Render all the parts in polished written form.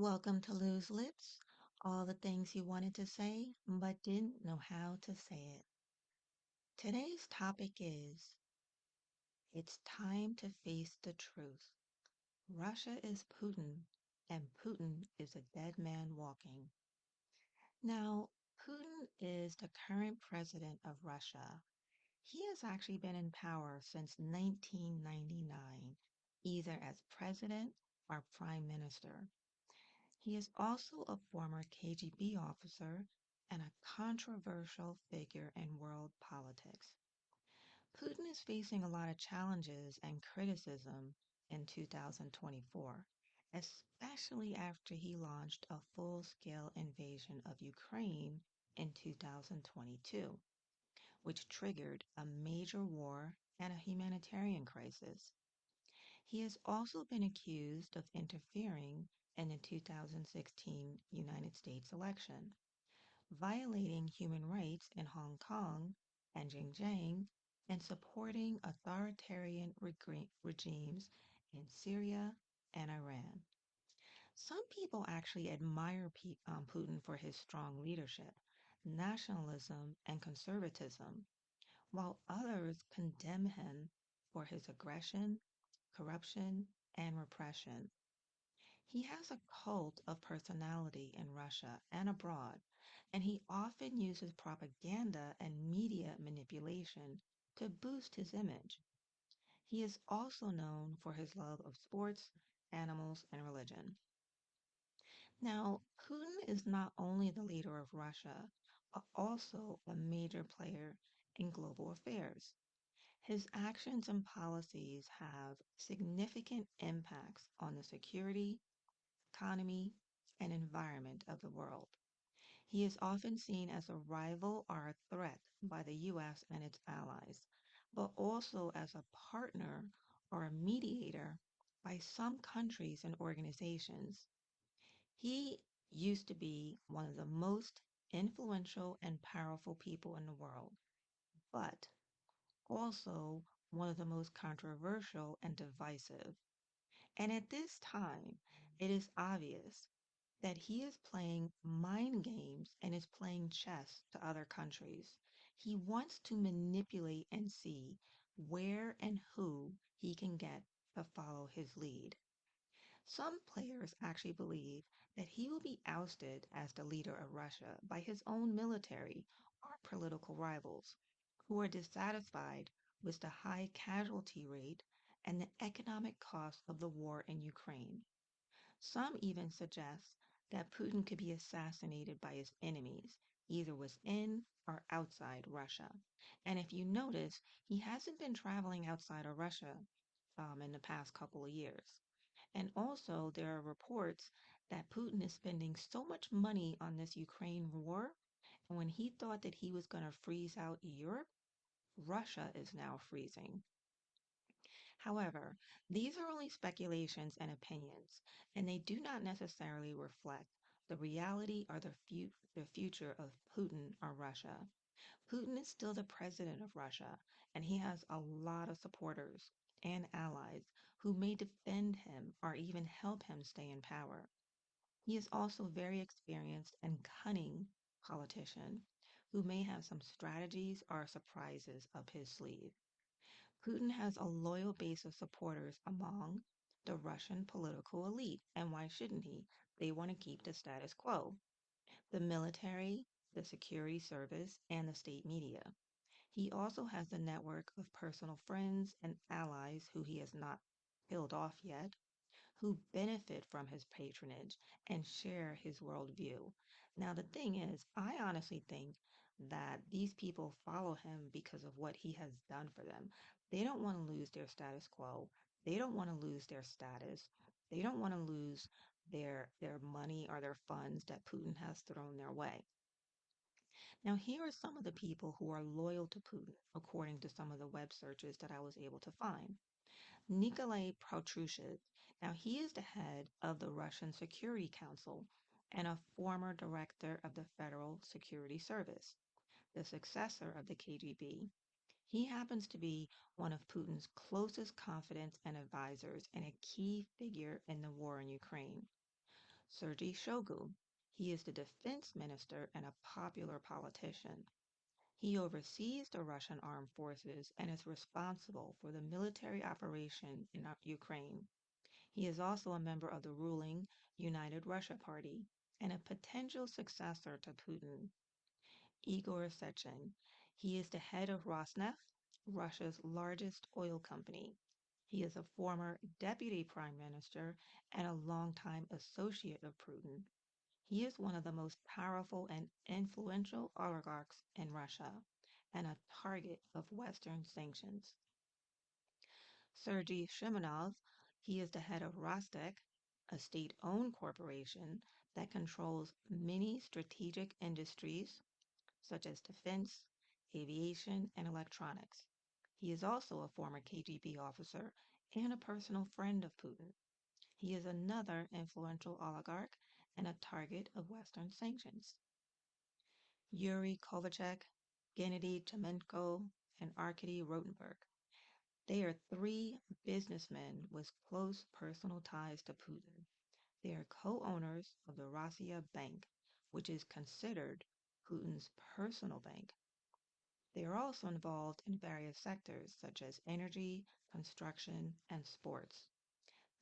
Welcome to Lose Lips, all the things you wanted to say but didn't know how to say it. Today's topic is It's time to face the truth. Russia is Putin, and Putin is a dead man walking. Now, Putin is the current president of Russia. He has actually been in power since 1999, either as president or prime minister. He is also a former KGB officer and a controversial figure in world politics. Putin is facing a lot of challenges and criticism in 2024, especially after he launched a full-scale invasion of Ukraine in 2022, which triggered a major war and a humanitarian crisis. He has also been accused of interfering in the 2016 United States election, violating human rights in Hong Kong and Xinjiang, and supporting authoritarian regimes in Syria and Iran. Some people actually admire Putin for his strong leadership, nationalism, and conservatism, while others condemn him for his aggression, corruption, and repression. He has a cult of personality in Russia and abroad, and he often uses propaganda and media manipulation to boost his image. He is also known for his love of sports, animals, and religion. Now, Putin is not only the leader of Russia, but also a major player in global affairs. His actions and policies have significant impacts on the security, economy, and environment of the world. He is often seen as a rival or a threat by the US and its allies, but also as a partner or a mediator by some countries and organizations. He used to be one of the most influential and powerful people in the world, but also one of the most controversial and divisive. And at this time, it is obvious that he is playing mind games and is playing chess to other countries. He wants to manipulate and see where and who he can get to follow his lead. Some players actually believe that he will be ousted as the leader of Russia by his own military or political rivals, who are dissatisfied with the high casualty rate and the economic cost of the war in Ukraine. Some even suggest that Putin could be assassinated by his enemies, either within or outside Russia. And if you notice, he hasn't been traveling outside of Russia in the past couple of years. And also, there are reports that Putin is spending so much money on this Ukraine war, and when he thought that he was going to freeze out Europe, Russia is now freezing. However, these are only speculations and opinions, and they do not necessarily reflect the reality or the future of Putin or Russia. Putin is still the president of Russia, and he has a lot of supporters and allies who may defend him or even help him stay in power. He is also a very experienced and cunning politician who may have some strategies or surprises up his sleeve. Putin has a loyal base of supporters among the Russian political elite, and why shouldn't he? They want to keep the status quo. The military, the security service, and the state media. He also has a network of personal friends and allies who he has not killed off yet, who benefit from his patronage and share his worldview. Now, the thing is, I honestly think that these people follow him because of what he has done for them. They don't want to lose their status quo. They don't want to lose their status. They don't want to lose their money or their funds that Putin has thrown their way. Now, here are some of the people who are loyal to Putin, according to some of the web searches that I was able to find. Nikolai Patrushev. Now, he is the head of the Russian Security Council and a former director of the Federal Security Service, the successor of the KGB. He happens to be one of Putin's closest confidants and advisors and a key figure in the war in Ukraine. Sergei Shoigu. He is the defense minister and a popular politician. He oversees the Russian armed forces and is responsible for the military operation in Ukraine. He is also a member of the ruling United Russia Party and a potential successor to Putin. Igor Sechin. He is the head of Rosneft, Russia's largest oil company. He is a former deputy prime minister and a longtime associate of Putin. He is one of the most powerful and influential oligarchs in Russia and a target of Western sanctions. Sergei Shimonov, he is the head of Rostec, a state-owned corporation that controls many strategic industries such as defense, aviation, and electronics. He is also a former KGB officer and a personal friend of Putin. He is another influential oligarch and a target of Western sanctions. Yuri Kovacek, Gennady Chemenko, and Arkady Rotenberg. They are three businessmen with close personal ties to Putin. They are co-owners of the Rossiya Bank, which is considered Putin's personal bank. They are also involved in various sectors such as energy, construction, and sports.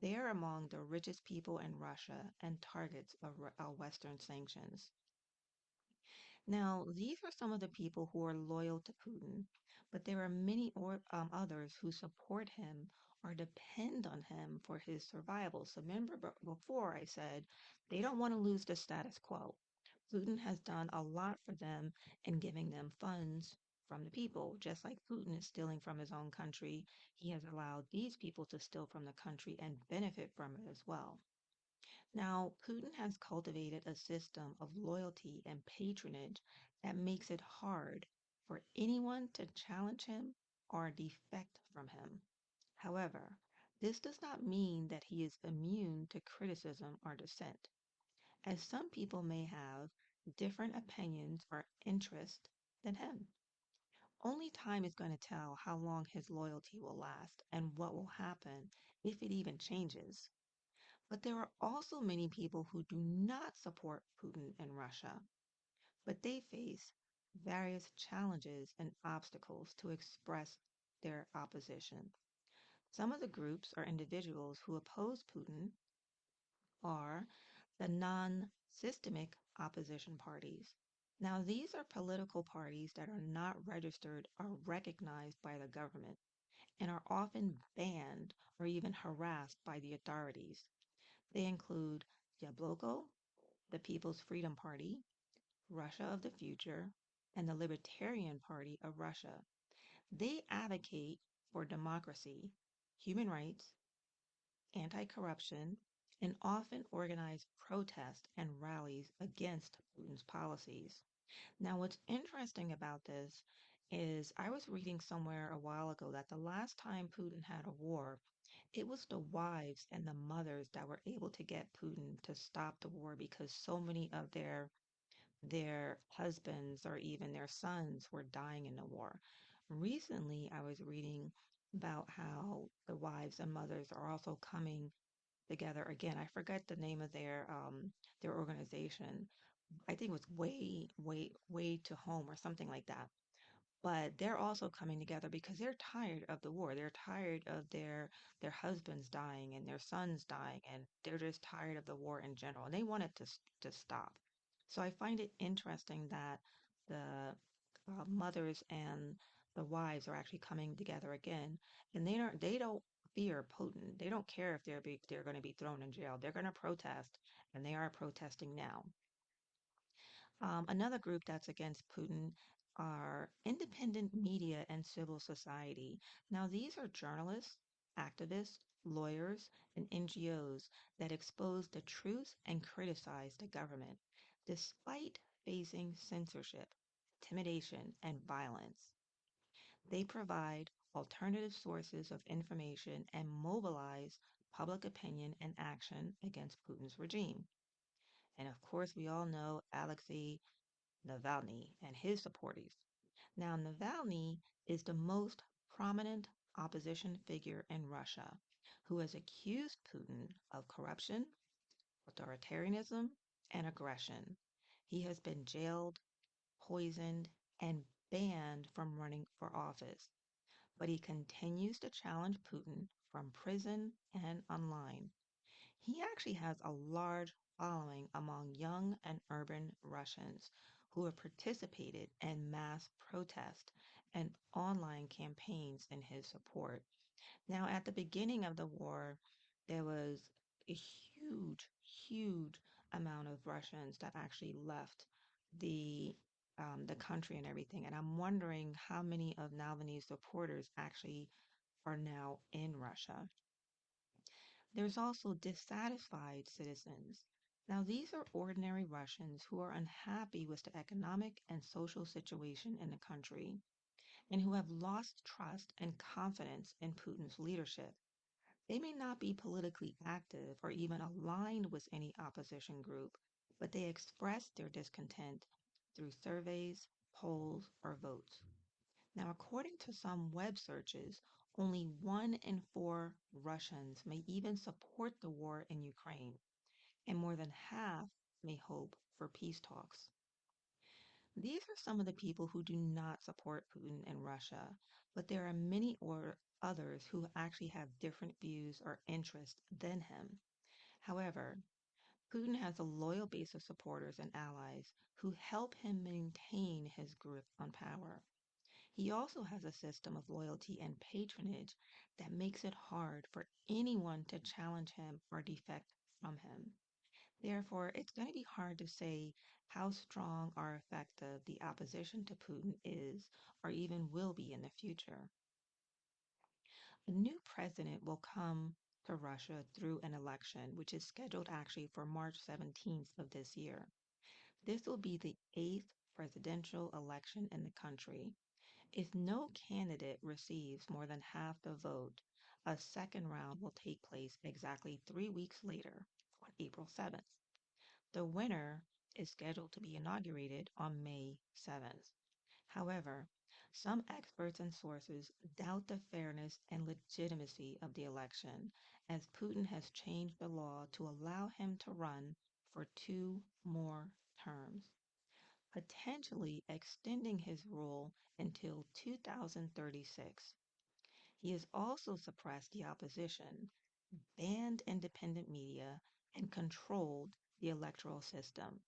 They are among the richest people in Russia and targets of Western sanctions. Now, these are some of the people who are loyal to Putin, but there are many others who support him or depend on him for his survival. So remember before I said they don't want to lose the status quo. Putin has done a lot for them in giving them funds from the people. Just like Putin is stealing from his own country, he has allowed these people to steal from the country and benefit from it as well. Now, Putin has cultivated a system of loyalty and patronage that makes it hard for anyone to challenge him or defect from him. However, this does not mean that he is immune to criticism or dissent, as some people may have different opinions or interests than him. Only time is going to tell how long his loyalty will last and what will happen if it even changes. But there are also many people who do not support Putin in Russia, but they face various challenges and obstacles to express their opposition. Some of the groups or individuals who oppose Putin are the non-systemic opposition parties. Now, these are political parties that are not registered or recognized by the government and are often banned or even harassed by the authorities. They include Yabloko, the People's Freedom Party, Russia of the Future, and the Libertarian Party of Russia. They advocate for democracy, human rights, anti-corruption, and often organize protests and rallies against Putin's policies. Now, what's interesting about this is I was reading somewhere a while ago that the last time Putin had a war, it was the wives and the mothers that were able to get Putin to stop the war because so many of their husbands or even their sons were dying in the war. Recently, I was reading about how the wives and mothers are also coming together again. I forget the name of their organization. I think it was way to home or something like that, but they're also coming together because they're tired of the war. They're tired of their husbands dying and their sons dying, and they're just tired of the war in general, and they want it to stop. So I find it interesting that the mothers and the wives are actually coming together again, and they don't fear Putin. They don't care if they're going to be thrown in jail. They're going to protest, and they are protesting now. Another group that's against Putin are independent media and civil society. Now, these are journalists, activists, lawyers, and NGOs that expose the truth and criticize the government, despite facing censorship, intimidation, and violence. They provide alternative sources of information and mobilize public opinion and action against Putin's regime. And of course, we all know Alexei Navalny and his supporters. Now, Navalny is the most prominent opposition figure in Russia who has accused Putin of corruption, authoritarianism, and aggression. He has been jailed, poisoned, and banned from running for office, but he continues to challenge Putin from prison and online. He actually has a large following among young and urban Russians who have participated in mass protest and online campaigns in his support. Now, at the beginning of the war, there was a huge amount of Russians that actually left the country and everything. And I'm wondering how many of Navalny's supporters actually are now in Russia. There's also dissatisfied citizens. Now, these are ordinary Russians who are unhappy with the economic and social situation in the country and who have lost trust and confidence in Putin's leadership. They may not be politically active or even aligned with any opposition group, but they express their discontent through surveys, polls, or votes. Now, according to some web searches, only 1 in 4 Russians may even support the war in Ukraine, and more than half may hope for peace talks. These are some of the people who do not support Putin in Russia, but there are many or others who actually have different views or interests than him. However, Putin has a loyal base of supporters and allies who help him maintain his grip on power. He also has a system of loyalty and patronage that makes it hard for anyone to challenge him or defect from him. Therefore, it's going to be hard to say how strong or effective the opposition to Putin is or even will be in the future. A new president will come to Russia through an election, which is scheduled actually for March 17th of this year. This will be the eighth presidential election in the country. If no candidate receives more than half the vote, a second round will take place exactly 3 weeks later on April 7th. The winner is scheduled to be inaugurated on May 7th. However, some experts and sources doubt the fairness and legitimacy of the election, as Putin has changed the law to allow him to run for 2 more terms, potentially extending his rule until 2036. He has also suppressed the opposition, banned independent media, and controlled the electoral system.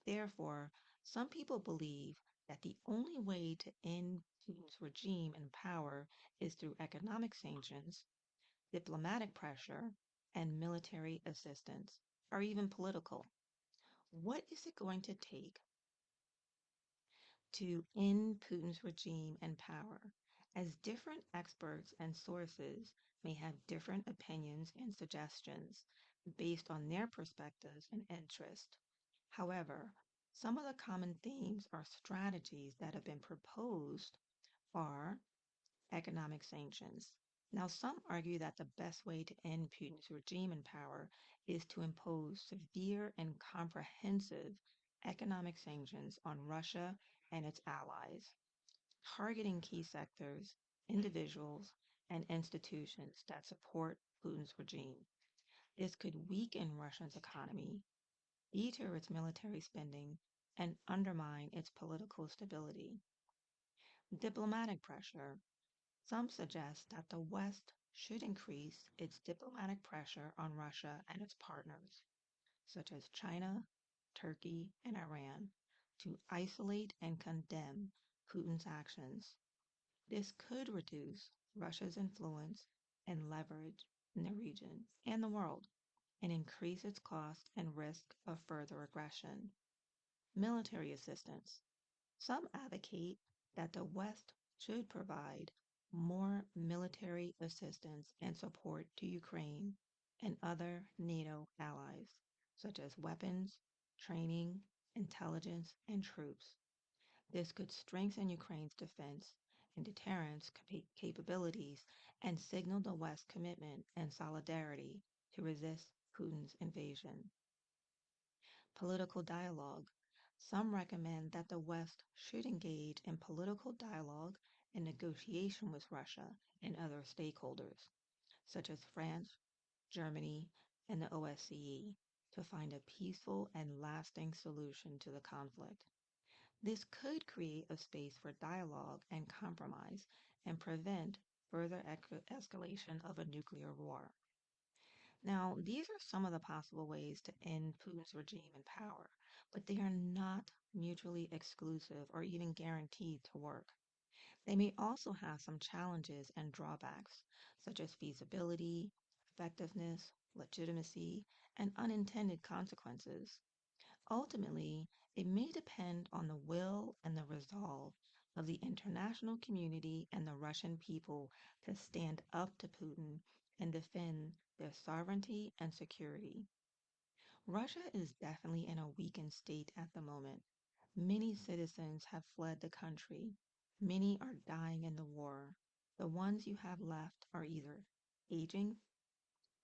Therefore, some people believe that the only way to end Putin's regime and power is through economic sanctions, diplomatic pressure, and military assistance, or even political. What is it going to take to end Putin's regime and power, as different experts and sources may have different opinions and suggestions based on their perspectives and interests. However, some of the common themes or strategies that have been proposed are economic sanctions. Now, some argue that the best way to end Putin's regime and power is to impose severe and comprehensive economic sanctions on Russia and its allies, targeting key sectors, individuals, and institutions that support Putin's regime. This could weaken Russia's economy, deter its military spending, and undermine its political stability. Diplomatic pressure. Some suggest that the West should increase its diplomatic pressure on Russia and its partners, such as China, Turkey, and Iran, to isolate and condemn Putin's actions. This could reduce Russia's influence and leverage in the region and the world, and increase its cost and risk of further aggression. Military assistance. Some advocate that the West should provide more military assistance and support to Ukraine and other NATO allies, such as weapons, training, intelligence, and troops. This could strengthen Ukraine's defense and deterrence capabilities and signal the West's commitment and solidarity to resist Putin's invasion. Political dialogue. Some recommend that the West should engage in political dialogue and negotiation with Russia and other stakeholders, such as France, Germany, and the OSCE. to find a peaceful and lasting solution to the conflict. This could create a space for dialogue and compromise and prevent further escalation of a nuclear war. Now, these are some of the possible ways to end Putin's regime in power, but they are not mutually exclusive or even guaranteed to work. They may also have some challenges and drawbacks, such as feasibility, effectiveness, legitimacy, and unintended consequences. Ultimately, it may depend on the will and the resolve of the international community and the Russian people to stand up to Putin and defend their sovereignty and security. Russia is definitely in a weakened state at the moment. Many citizens have fled the country. Many are dying in the war. The ones you have left are either aging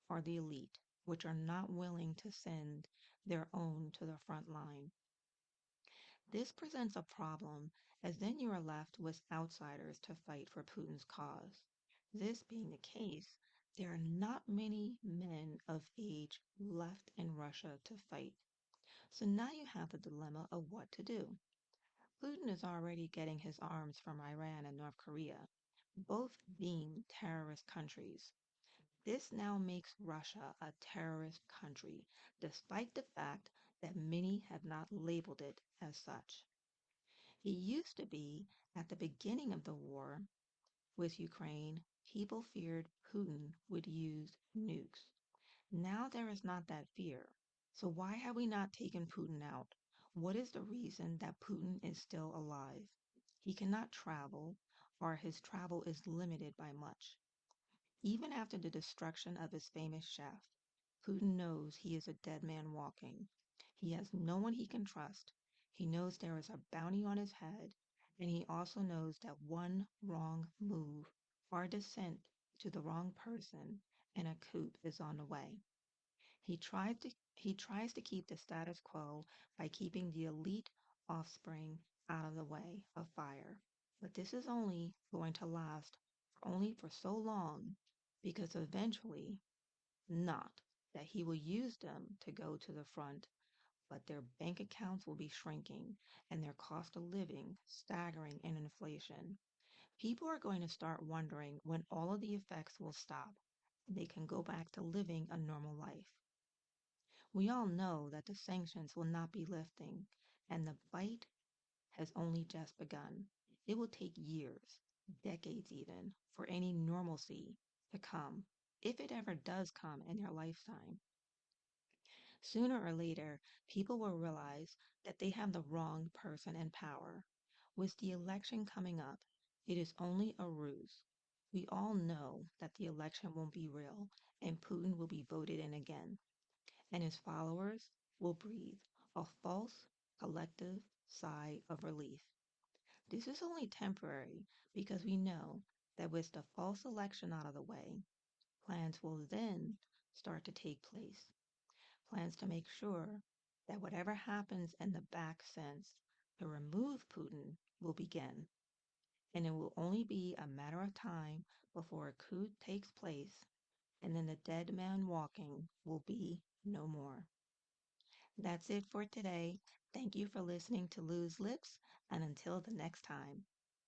or the elite, which are not willing to send their own to the front line. This presents a problem, as then you are left with outsiders to fight for Putin's cause. This being the case, there are not many men of age left in Russia to fight. So now you have the dilemma of what to do. Putin is already getting his arms from Iran and North Korea, both being terrorist countries. This now makes Russia a terrorist country, despite the fact that many have not labeled it as such. It used to be at the beginning of the war with Ukraine, people feared Putin would use nukes. Now there is not that fear. So why have we not taken Putin out? What is the reason that Putin is still alive? He cannot travel, or his travel is limited by much. Even after the destruction of his famous chef, Putin knows he is a dead man walking. He has no one he can trust. He knows there is a bounty on his head, and he also knows that one wrong move or descent to the wrong person and a coup is on the way. He tries to keep the status quo by keeping the elite offspring out of the way of fire. But this is only going to last only for so long because eventually not that he will use them to go to the front, but their bank accounts will be shrinking and their cost of living staggering in inflation. People are going to start wondering when all of the effects will stop and they can go back to living a normal life. We all know that the sanctions will not be lifting, and the fight has only just begun. It will take years, decades even, for any normalcy to come, if it ever does come in their lifetime. Sooner or later, people will realize that they have the wrong person in power. With the election coming up, it is only a ruse. We all know that the election won't be real and Putin will be voted in again, and his followers will breathe a false collective sigh of relief. This is only temporary because we know that with the false election out of the way, plans will then start to take place. Plans to make sure that whatever happens in the back sense to remove Putin will begin, and it will only be a matter of time before a coup takes place, and then the dead man walking will be no more. That's it for today. Thank you for listening to Lose Lips, and until the next time.